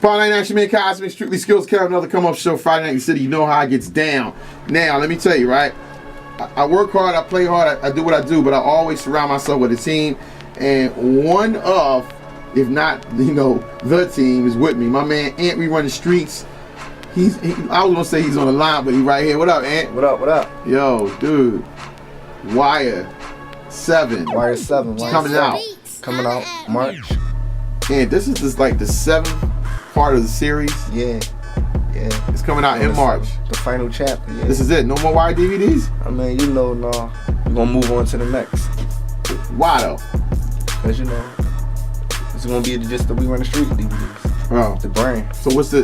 Friday night, action man, Cosmic, Strictly Skills, Cal, another come up show. Friday night in the city, you know how it gets down. Now, let me tell you, right? I work hard, I play hard, I do what I do, but I always surround myself with a team. And one of, if not, you know, the team is with me. My man Ant, we run the streets. I was gonna say he's on the line, but he's right here. What up, Ant? What up? What up? Yo, dude. Wire 7. Wire 7. Coming out. Coming out March. And this is just like the 7th part of the series. Yeah. It's coming out in March. The final chapter. Yeah. This is it. No more Wire DVDs? I mean, you know, no. We're gonna move on to the next. Why though? Cause you know, it's gonna be just the We Run the Street DVDs. Oh. The brand. So what's the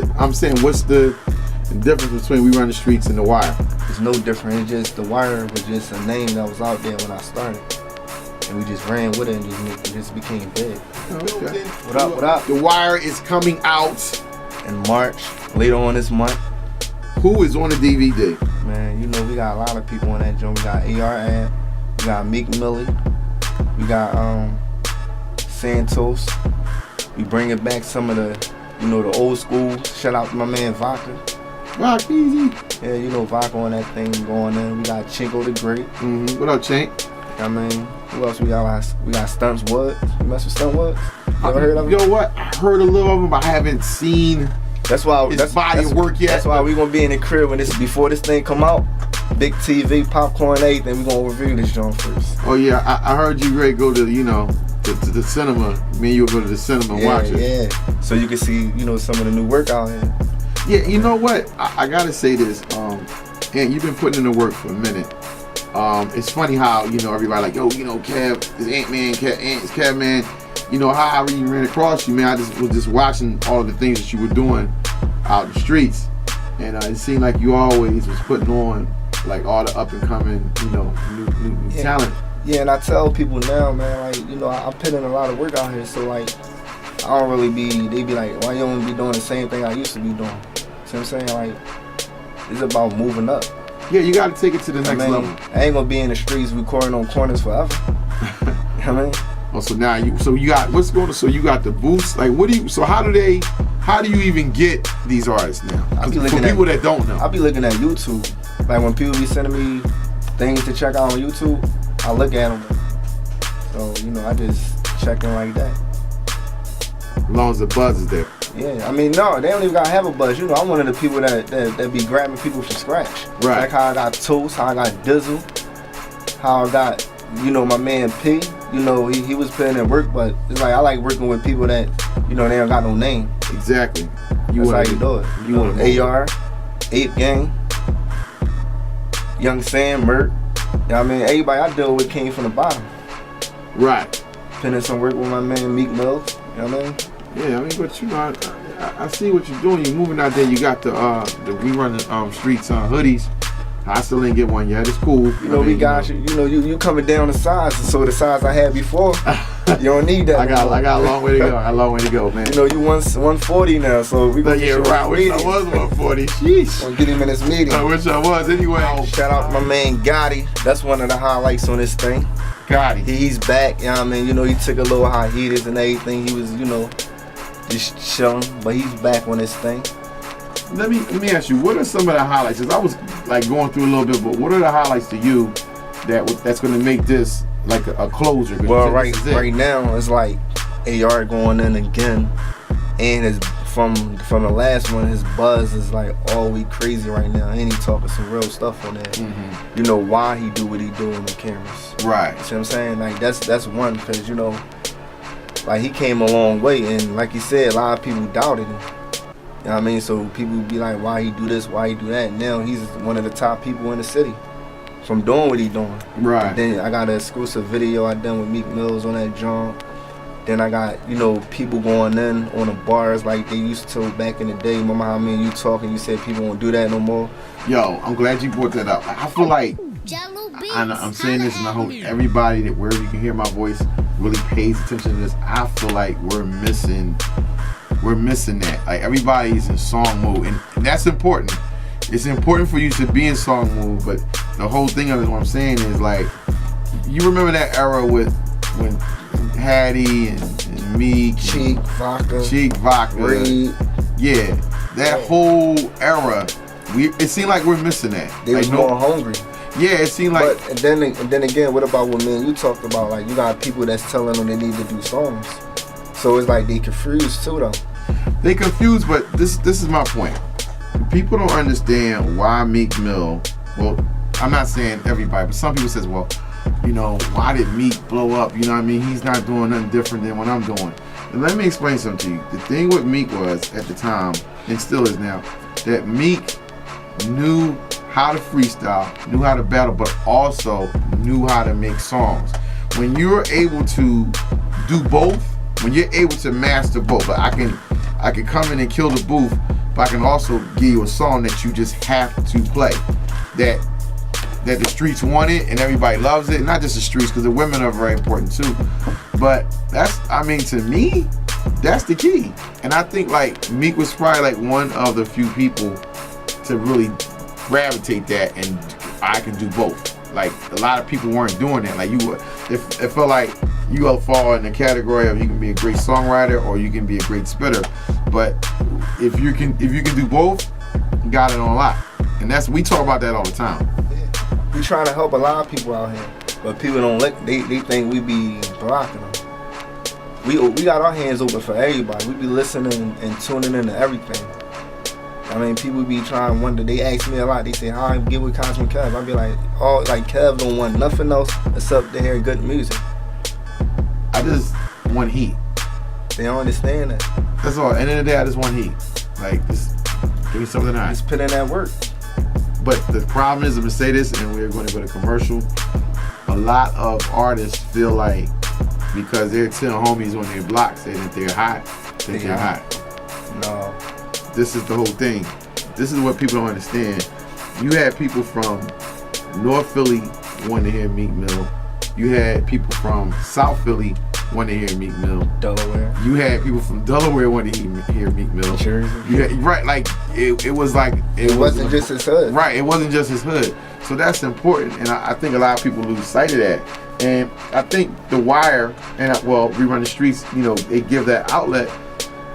difference between We Run the Streets and The Wire? It's no different. It's just The Wire was just a name that was out there when I started. And we just ran with it and it just became big. Okay. What up? What up? The Wire is coming out in March, later on this month. Who is on the DVD? Man, you know we got a lot of people on that joint. We got AR Ad, we got Meek Millie, we got Santos. We bringing back some of the, you know, the old school. Shout out to my man Vodka. Rock easy. Yeah, you know Vodka on that thing going in. We got Chinko the Great. What up, Chink? I mean, who else we got? We got Stunts Woods. You mess with Stunt Woods? You ever heard of him? You know what? I heard a little of him, but I haven't seen his body of work yet. That's why we gonna be in the crib before this thing come out. Big TV, popcorn, everything. We gonna review this joint first. Oh yeah, I heard you ready to go to, you know, to the cinema. Me and you will go to the cinema and watch it. Yeah. So you can see, you know, some of the new work out here. Yeah, you know what? I gotta say this. And you've been putting in the work for a minute. It's funny how, you know, everybody like, yo, you know, Kev is Ant-Man, Ant is Kev, man. You know, how I really ran across you, man. I was just watching all of the things that you were doing out in the streets. And it seemed like you always was putting on, like, all the up-and-coming, you know, new talent. Yeah, and I tell people now, man, like, you know, I put in a lot of work out here, so, like, I don't really they be like, why you don't be doing the same thing I used to be doing? See what I'm saying? Like, it's about moving up. Yeah, you gotta take it to the next level. I ain't gonna be in the streets recording on corners forever. You know what I mean? Oh, so now you got the boost. Like, how do you even get these artists now? For people that don't know. I'll be looking at YouTube. Like when people be sending me things to check out on YouTube, I look at them. So, you know, I just check in like that. As long as the buzz is there. Yeah, I mean, no, they don't even gotta have a buzz. You know, I'm one of the people that be grabbing people from scratch. Right. Like how I got Toast, how I got Dizzle, how I got, you know, my man P. You know, he was putting in work, but it's like I like working with people that, you know, they don't got no name. Exactly. That's how you do it. You want AR, Ape Gang, Young Sam, Mert. You know what I mean? Everybody I deal with came from the bottom. Right. Putting in some work with my man Meek Mills. You know what I mean? Yeah, I mean, but you know, I see what you're doing. You're moving out there. You got the We Run the Streets hoodies. I still ain't get one yet. It's cool. You know, you coming down the size, so the size I had before, you don't need that. I got a long way to go. I got a long way to go, man. You know, you 140 now, so we gonna get right. I wish I was 140. Sheesh. Gonna get him in his meeting. I wish I was. Anyway. Shout out to my man Gotti. That's one of the highlights on this thing. Gotti. He's back. You know what I mean? You know, he took a little hiatus and everything. He was, you know, just chilling, but he's back on this thing. Let me ask you, what are some of the highlights? Cause I was like going through a little bit, but what are the highlights to you that's going to make this like a closer? Well, right now it's like AR going in again, and his from the last one, his buzz is like all we crazy right now, and he talking some real stuff on there. You know why he do what he do on the cameras, right? You see what I'm saying? Like that's one, because you know, like he came a long way, and like you said, a lot of people doubted him. You know what I mean? So people be like, why he do this, why he do that? Now he's one of the top people in the city from doing what he doing. Right. And then I got an exclusive video I done with Meek Mills on that joint. Then I got, you know, people going in on the bars like they used to back in the day. Remember how me and you talking, you said people won't do that no more? Yo, I'm glad you brought that up. I feel like, I'm saying this and I hope everybody that wherever you can hear my voice really pays attention to this. I feel like we're missing that. Like everybody's in song mode, and that's important. It's important for you to be in song mode, but the whole thing of it, what I'm saying is like, you remember that era when Hattie and me, Cheek, Vodka, Reed, Yeah, that whole era, it seemed like we're missing that. They like, was more hungry. Yeah, it seemed like. But and then again, what about what me and you talked about? Like, you got people that's telling them they need to do songs, so it's like they confused too, though. They confused, but this is my point. People don't understand why Meek Mill. Well, I'm not saying everybody, but some people says, well, you know, why did Meek blow up? You know what I mean? He's not doing nothing different than what I'm doing. And let me explain something to you. The thing with Meek was, at the time, and still is now, that Meek knew how to freestyle, knew how to battle, but also knew how to make songs. When you're able to do both, when you're able to master both, but I can come in and kill the booth, but I can also give you a song that you just have to play. That the streets want it and everybody loves it. Not just the streets, because the women are very important too. But to me, that's the key. And I think like Meek was probably like one of the few people to really gravitate that, and I can do both. Like a lot of people weren't doing that. Like it felt like you all fall in the category of you can be a great songwriter or you can be a great spitter. But if you can do both, you got it on lock. And we talk about that all the time. We trying to help a lot of people out here, but people don't look. They think we be blocking them. We got our hands open for everybody. We be listening and tuning into everything. I mean, people be trying to wonder. They ask me a lot. They say, how I get with Cosmic Kev? I be like, Kev don't want nothing else except to hear good music. I just want heat. They don't understand that. That's all. At the end of the day, I just want heat. Like, just give me something nice. Just put in that work. But the problem is, I'm going to say this, and we're going to go to commercial. A lot of artists feel like because they're 10 homies on their block saying that they're hot, they're hot. No. This is the whole thing. This is what people don't understand. You had people from North Philly wanting to hear Meek Mill. You had people from South Philly wanting to hear Meek Mill. Delaware. You had people from Delaware wanting to hear Meek Mill. Jersey. Right, like it was like it wasn't just his hood. Right, it wasn't just his hood. So that's important, and I think a lot of people lose sight of that. And I think The Wire and We Run the Streets, you know, they give that outlet.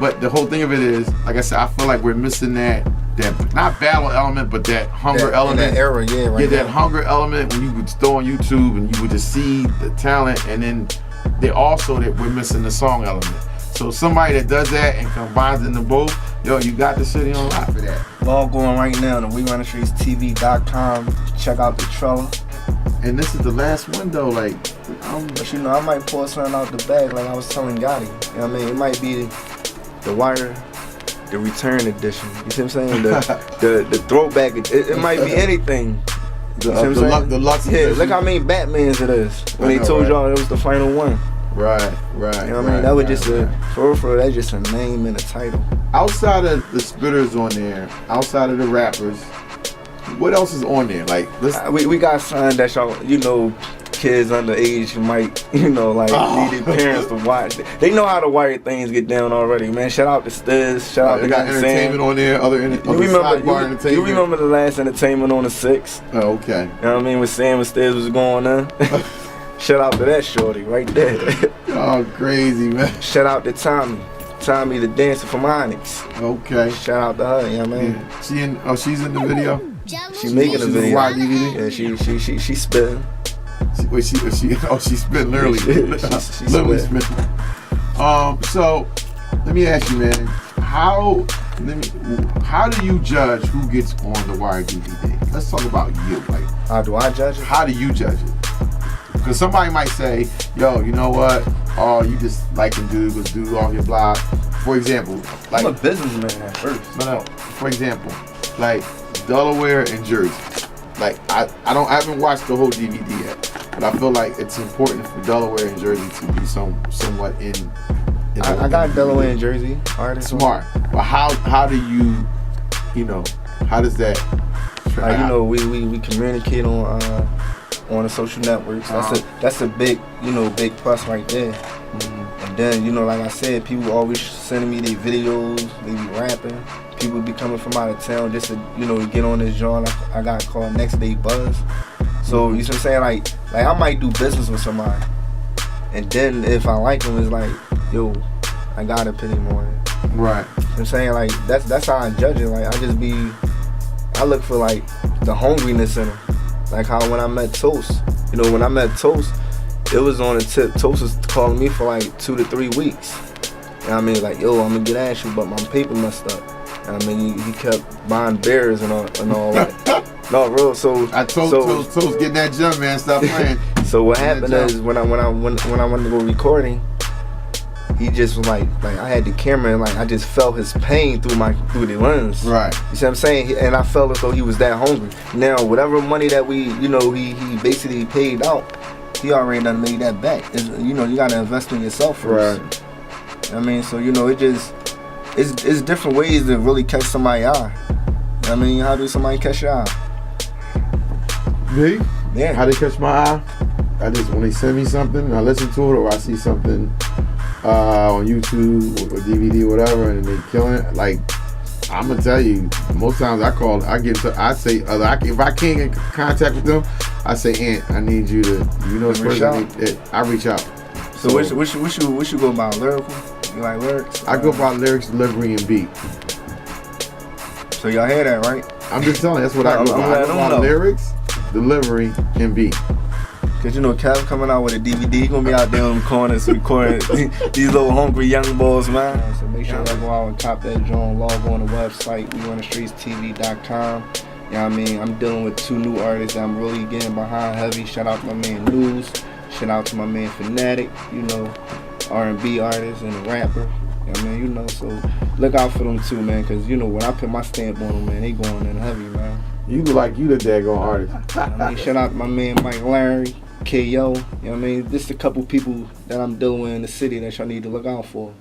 But the whole thing of it is, like I said, I feel like we're missing that not battle element, but that hunger element. That era, that hunger element when you would go on YouTube and you would just see the talent, and then we're missing the song element. So somebody that does that and combines in the both, you got the city on lock for that. Log on right now to WeRunTheStreetsTV.com. Check out the trailer. And this is the last one though, like. But I might pull something out the bag, like I was telling Gotti. You know what I mean? It might be The Wire, the return edition. You see what I'm saying? The throwback. It might be anything. You see what I'm saying? The Lux yeah, look how many Batmans it is. When they told y'all it was the final one. Right. You know what I mean? That was just that's just a name and a title. Outside of the spitters on there, outside of the rappers, what else is on there? Like, we got something that y'all, kids underage who might, need their parents to watch. They know how to wire things get down already, man. Shout out to Stiz. Shout out to got entertainment on there. Entertainment. You remember the last entertainment on the 6th? Oh, okay. You know what I mean? With Sam and Stiz was going on. Shout out to that shorty right there. Oh, crazy, man. Shout out to Tommy the dancer from Onyx. Okay. Shout out to her, you know what I mean? Yeah. She's in the video? She's making a video. Yeah, she spitting. She's spitting literally. She's literally spitting. So let me ask you, man, how do you judge who gets on the Wire DVD? Let's talk about you. Like, how do I judge it? How do you judge it? Because somebody might say, yo, you know what? All you just like and do was do off your blog. For example, like, I'm a businessman at first. No. For example, like Delaware and Jersey. Like I haven't watched the whole DVD yet, but I feel like it's important for Delaware and Jersey to be somewhat in I got Delaware and Jersey artists. Smart. But how do you how does that we communicate on the social networks. That's a big big plus right there. Mm-hmm. And then like I said, people always sending me their videos. They be rapping. People be coming from out of town just to get on this joint. I got called Next Day Buzz. So you see what I'm saying? Like I might do business with somebody, and then if I like them, it's like, yo, I gotta put him on it. Right. I'm saying, like, that's how I judge it. Like, I look for, like, the hungriness in him. Like how when I met Toast, you know, when I met Toast, it was on the tip. Toast was calling me for like 2 to 3 weeks. You know what I mean? Like, yo, I'm gonna get at you, but my paper messed up. You know what I mean? He kept buying beers and all that. No, real. So I told Toast getting that jump, man. Stop playing. So what happened is when I went to go recording, he just was like I had the camera and like I just felt his pain through the lens. Right. You see what I'm saying? And I felt as though he was that hungry. Now whatever money that he basically paid out, he already done made that back. You know, you gotta invest in yourself first. Right. I mean, so you know, it's different ways to really catch somebody's eye. I mean, how do somebody catch your eye? Me? Yeah. How they catch my eye? I just, when they send me something, I listen to it, or I see something on YouTube or DVD or whatever, and they killing it. Like, I'm gonna tell you, most times I say if I can't get in contact with them, I say, Aunt, I need you to, you know, I reach out. So what you go by, lyrical? You like lyrics? I go by lyrics, delivery, and beat. So y'all hear that, right? I'm just telling you, that's what I go by. I go by lyrics, delivery, and beat. Cause you know Kev coming out with a DVD, he gonna be out there on the corners recording these little hungry young boys, man. So make sure y'all go out and cop that joint, log on the website, WeRunTheStreetsTV.com. You know what I mean? I'm dealing with 2 new artists that I'm really getting behind heavy. Shout out to my man News. Shout out to my man Fanatic, you know, R&B artist and a rapper. You know what I mean? You know, so look out for them too, man, cause you know when I put my stamp on them, man, they going in heavy, man. You look like you the daggone artist. I mean, shout out to my man Mike Larry. KO, you know what I mean? This is a couple people that I'm dealing with in the city that y'all need to look out for.